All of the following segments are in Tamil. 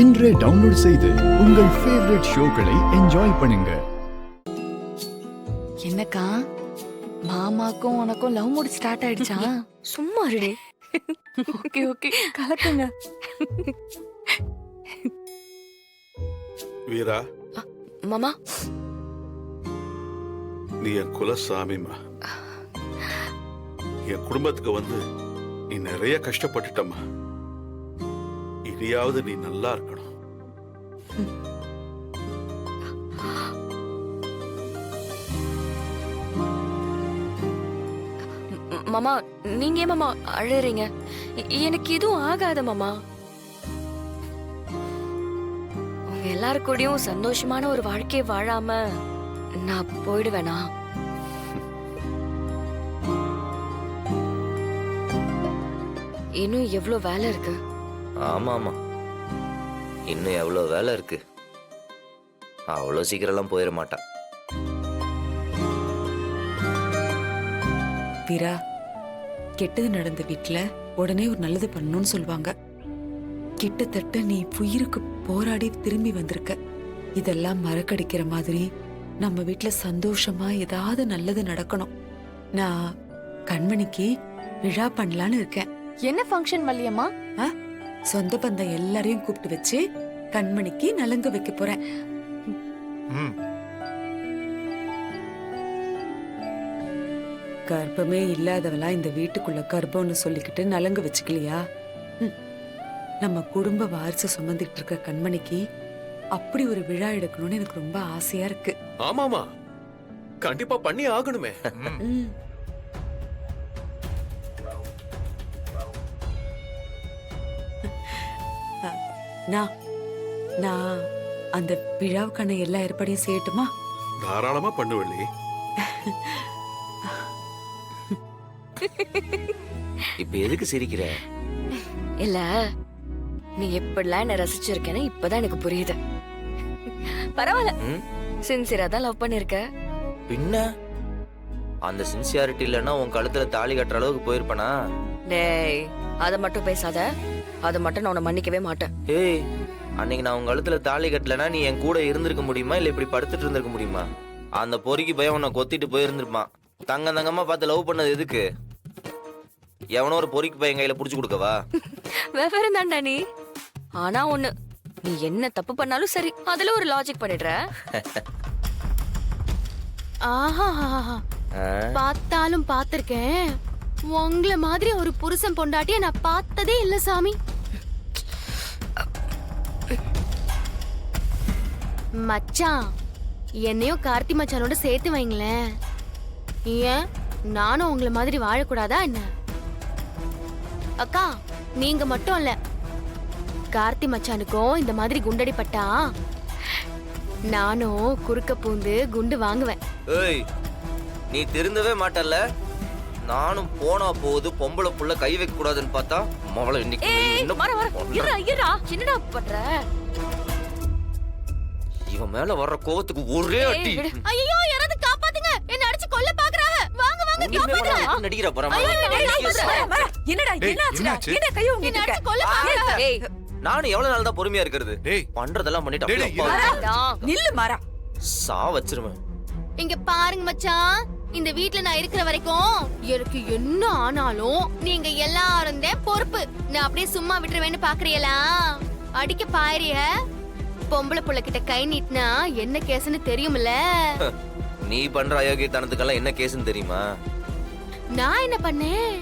இன்றே டவுன்லோட் செய்து உங்கள் ஃபேவரட் ஷோக்களை என்ஜாய் பண்ணுங்க. என்னக்கா மாமாக்கும் உனக்கும் லவ் மூட் ஸ்டார்ட் ஆயிடுச்சா? சும்மா இருடி. Okay okay கலக்குங்க. வீரா, மாமா, நீ என் குலசாமிமா. என் குடும்பத்துக்கு வந்து நீ நிறைய கஷ்டப்பட்டுட்டம்மா. இனியாவது நீ நல்லா இருக்கணும். மாமா நீங்க ஏன் மாமா அழறீங்க? எனக்கு எதுவும் ஆகாத மாமா. உங்க எல்லாரு கூடயும் சந்தோஷமான ஒரு வாழ்க்கையை வாழாம நான் போயிடுவேனா? இன்னும் எவ்வளவு வேலை இருக்கு. ஆமாமா, இன்னும் எவ்வளவு வேலை இருக்கு. அவ்வளோ சீக்கிரம்லாம் போயிட மாட்டான். வீரா, கெட்டது நடந்த வீட்டுல உடனே ஒரு நல்லது பண்ணணும்னு சொல்லுவாங்க. கிட்டத்தட்ட நீ உயிருக்கு போராடி திரும்பி வந்திருக்க. இதெல்லாம் மறக்கடிக்கிற மாதிரி நம்ம வீட்டுல சந்தோஷமா ஏதாவது நல்லது நடக்கணும். நான் கண்மணிக்கு விழா பண்ணலான்னு இருக்கேன். என்ன ஃபங்க்ஷன் மல்லியம்மா? சொந்த பந்தம் எல்லாரையும் கூப்பிட்டு வச்சு கண்மணிக்கு நலங்கு வைக்க போறேன். கர்ப்பமே இல்லாதவளா இந்த வீட்டுக்குள்ள கர்ப்பம்னு சொல்லிக்கிட்டு நலங்கு வச்சுக்கலையா? நம்ம குடும்ப வாரிசு சுமந்துட்டு இருக்க கண்மணிக்கு அப்படி ஒரு விழா எடுக்கணும்னு எனக்கு ரொம்ப ஆசையா இருக்கு. ஆமாமா, கண்டிப்பா பண்ணி ஆகணுமே. நான் அந்த விழாவுக்கான எல்லா ஏற்பாடையும் செய்யட்டுமா? தாராளமா பண்ணுவள்ளி. இப்ப எதுக்கு சிரிக்கிற? இல்ல, நீ எப்படிலாம் என்ன ரசிச்சிருக்கேன்னு இப்பதான் எனக்கு புரியுது. பரவாயில்ல, சின்சியரா தான் லவ் பண்ணிருக்க. பின்ன அந்த சின்சியாரிட்டி இல்லைன்னா உன் கழுத்துல தாலி கட்டுற அளவுக்கு போயிருப்பனா? டேய், அத மட்டும் பேசாத. அத மட்டும் நான் உன்னை மன்னிக்கவே மாட்டேன். ஏய், அன்னைக்கு நான் உன் கழுத்துல தாலி கட்டலனா நீ என் கூட இருந்திருக்க முடியுமா? இல்ல இப்படி படுத்துட்டு இருந்திருக்க முடியுமா? அந்த பொறுக்கி பையன் உன்னை கொத்திட்டு போயிருந்திருப்பான். தங்கமா பார்த்து லவ் பண்ணது எதுக்கு? எவனோ ஒரு பொறுக்கி பையன் கையில புடிச்சு கொடுக்கவா? வெவ்வேறு தான்டா நீ. ஆனா ஒண்ணு, நீ என்ன தப்பு பண்ணாலும் சரி, அதுல ஒரு லாஜிக் பண்ணிடுற. ஆஹா, பார்த்தாலும் பார்த்திருக்கேன். உங்களை மாதிரி ஒரு புருஷன் பொண்டாட்டிய நான் பார்த்ததே இல்ல சாமி. மச்சான், என்னையும் கார்த்தி மச்சானோட சேர்த்து வைங்களேன். ஏன் நானும் உங்களை மாதிரி வாழக்கூடாதா என்ன? அக்கா, நீங்க மட்டும் இல்ல, கார்த்தி மச்சானுக்கும் இந்த மாதிரி குண்டடிப்பட்டா நானும் குறுக்க பூந்து குண்டு வாங்குவேன். ஏய், நீ திருந்தவே மாட்டல்ல. நானும் போனா போது பொம்பளை புள்ள கை வைக்க கூடாதுன்னு பார்த்தா மவளை இன்னைக்கு என்னடா பண்ற? இவன் மேல வர்ற கோவத்துக்கு ஒரே அடி. ஐயோ, யாராவது காப்பாத்துங்க, என்ன அடிச்சு கொல்ல பாக்குறாங்க. வாங்க வாங்க, காப்பாத்துங்க. நடிக்கிற பரமா. என்னடா என்னாச்சுடா? என்ன கைய என்ன அடிச்சு கொல்ல பாக்குறாங்க. ஏய், நானும் எவ்வளவு நாள் தான் பொறுமையா இருக்கிறது? பண்றதெல்லாம் பண்ணிட்டு நில்லு மாறா, சா வச்சிருவேன். இங்க பாருங்க மச்சான், இந்த வீட்ல நான் இருக்கிற வரைக்கும் எனக்கு என்ன ஆனாலும் நீங்க எல்லாரும் தான் பொறுப்பு. நான் அப்படியே சும்மா விட்டுருவேன்னு பாக்குறீங்களா? அடிக்க பாயறிய பொம்பளை புள்ள கிட்ட கை நீட்டினா என்ன கேஸ்ன்னு தெரியும்ல? நீ பண்ற அயோக்கியத்தனத்துக்கெல்லாம் என்ன கேஸ்ன்னு தெரியுமா? நான் என்ன பண்ணேன்?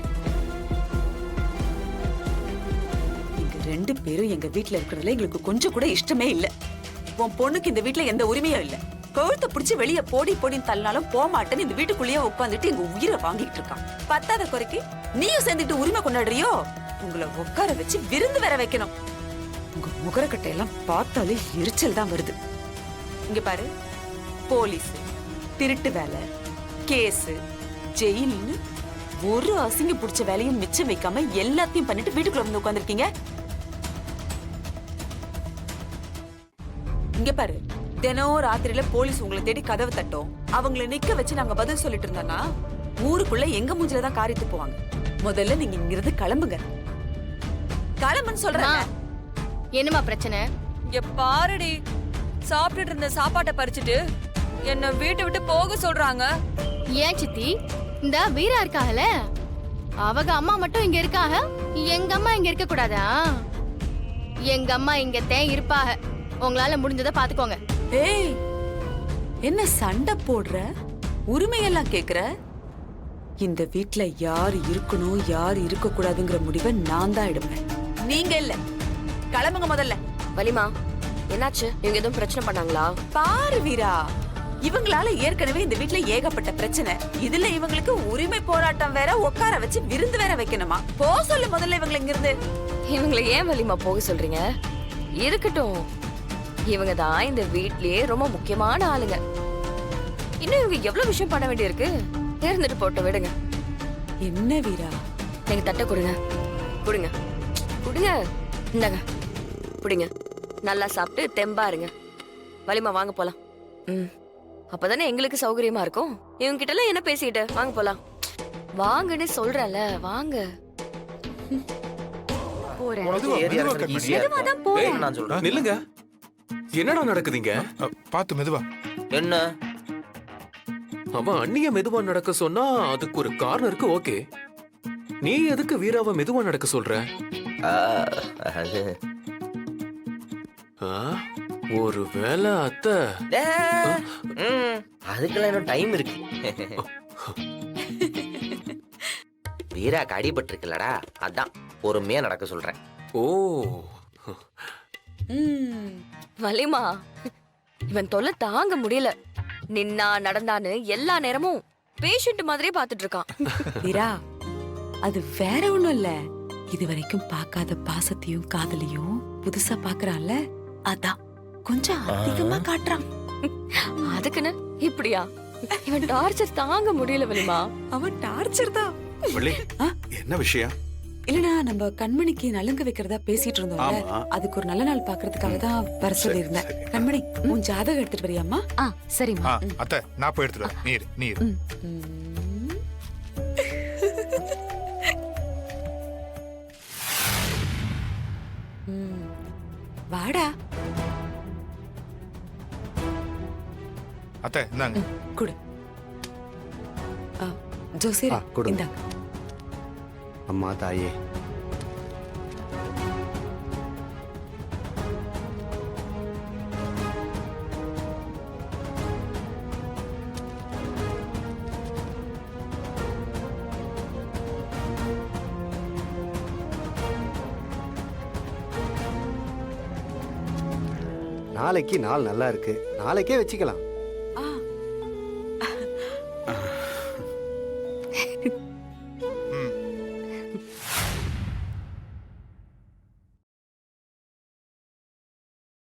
நீங்க ரெண்டு பேரும் எங்க வீட்ல இருக்கிறதுல எங்களுக்கு கொஞ்சம் கூட இஷ்டமே இல்ல. உன் பொண்ணுக்கு இந்த வீட்ல எந்த உரிமையும் இல்ல. கழுத்தை பிடிச்சி வெளியே போடி போடின்னு தள்ளினாலும் போக மாட்டேன்னு இந்த வீட்டுக்குள்ளேயே உட்காந்துட்டு எங்க உயிரை வாங்கிட்டு இருக்கான். பத்தாத குறைக்கு நீயும் சேர்ந்துட்டு உரிமை கொண்டாடுறியோ? உங்களை உட்கார வச்சு விருந்து வேற வைக்கணும். உங்க முகரக்கட்டையெல்லாம் பார்த்தாலே எரிச்சல் தான் வருது. இங்க பாரு, போலீஸ், திருட்டு வேலை, கேஸ், ஜெயில்னு ஒரு அசிங்க பிடிச்ச வேலையும் மிச்சம் வைக்காம எல்லாத்தையும் பண்ணிட்டு வீட்டுக்குள்ள வந்து உட்காந்துருக்கீங்க. இங்க பாரு, தினம் ராத்திரியில போலீஸ் உங்களை தேடி கதவு தட்டும். அவங்களை நிக்க வச்சு நாங்க பதில் சொல்லிட்டு இருந்தோம்னா ஊருக்குள்ள எங்க மூஞ்சில தான் காரிட்டு போவாங்க. முதல்ல நீங்க இங்கிருந்து கிளம்புங்க. கிளம்புன்னு சொல்றேன். என்னமா பிரச்சனை? பாருடி சாப்பிட்டுட்டு இருந்த சாப்பாட்டை பறிச்சுட்டு என்ன வீட்டை விட்டு போக சொல்றாங்க. ஏன் சித்தி, இந்த வீரா இருக்காகல, அவங்க அம்மா மட்டும் இங்க இருக்காக, எங்க அம்மா இங்க இருக்க கூடாதா? எங்க அம்மா இங்கத்தான் இருப்பாக. உங்களால முடிஞ்சதை பாத்துக்கோங்க. ஏய், என்ன சண்டை போடுற? உரிமையெல்லாம் கேக்குற? இந்த வீட்ல யார் இருக்கணும் யார் இருக்க கூடாதுங்கிற முடிவை நான் தான் எடுப்பேன், நீங்க இல்ல. கிளம்புங்க முதல்ல. வலிமா என்னாச்சு? இவங்க எதுவும் பிரச்சனை பண்ணாங்களா? பாரு வீரா, இவங்களால ஏற்கனவே இந்த வீட்ல ஏகப்பட்ட பிரச்சனை. இதுல இவங்களுக்கு உரிமை போராட்டம் வேற, உட்கார வச்சு விருந்து வேற வைக்கணுமா? போ சொல்லு முதல்ல இவங்களை இங்கிருந்து. இவங்களை ஏன் வலிமா போக சொல்றீங்க? இருக்கட்டும், இவங்க தான் இந்த வீட்லயே ரொம்ப முக்கியமான ஆளுங்க. இன்னும் இவங்க எவ்வளவு விஷயம் பண்ண வேண்டியிருக்கு. இருந்துட்டு போட்டு விடுங்க. என்ன வீரா? நீங்க தட்டை கொடுங்க, கொடுங்க, கொடுங்க. இந்தாங்க, குடிங்க. நல்லா சாப்பிட்டு தெம்பா இருங்க. வலிமா வாங்க போலாம். அப்பதானே எங்களுக்கு சௌகரியமா இருக்கும். இவங்க கிட்ட எல்லாம் என்ன பேசிக்கிட்டு? வாங்க போலாம். வாங்கன்னு சொல்றல, வாங்க. போறேன். ஏரியா இருக்கிறது ஈஸியா இருக்கும். ஏய், நான் சொல்றேன். நில்லுங்க. என்னடா நடக்குதுங்க? பார்த்து மெதுவா. என்ன? அவன் அண்ணிய மெதுவா நடக்க சொன்னா அதுக்கு ஒரு காரணம் இருக்கு. ஓகே, நீ எதுக்கு வீராவை மெதுவா நடக்க சொல்ற? அது ஒருவேளை அத்தை அதுக்கெல்லாம் இன்னும் டைம் இருக்கு. வீரா அடிபட்டிருக்குல்லடா, அதான் பொறுமையா நடக்க சொல்றேன். ஓ, வலிமா, இவன் தொல்லை தாங்க முடியல. நின்னா நடந்தான்னு எல்லா நேரமும் பேஷண்ட் மாதிரியே பாத்துட்டு இருக்கான். வீரா, அது வேற ஒண்ணும் இல்ல. இது வரைக்கும் பார்க்காத பாசத்தையும் காதலையும் புதுசா பாக்குறான்ல, அதான் கொஞ்சம் அதிகமா காட்டுறான். அதுக்குன்னு இப்படியா? இவன் டார்ச்சர் தாங்க முடியல வலிமா. அவன் டார்ச்சர் தான். வள்ளி, என்ன விஷயம்? இல்லனா நம்ம கண்மணிக்கு நலுங்கு வைக்கிறதா பேசிட்டு இருந்தோம்ல, ஆமா. அதுக்கு ஒரு நல்ல நாள் பாக்குறதுக்காக தான் வர சொல்லி இருந்தேன். கண்மணி, உன் ஜாதகம் எடுத்துட்டு வரியாமா? சரிம்மா. அத்தை நான் போய் எடுத்துட்டு வரேன். நீர் நீர். வாடா. அத்தை இந்தாங்க. குடு. ஜோசியர், கொடுங்க. இந்தாங்க. அம்மா தாயே, நாளைக்கு நாள் நல்லா இருக்கு, நாளைக்கே வச்சுக்கலாம்.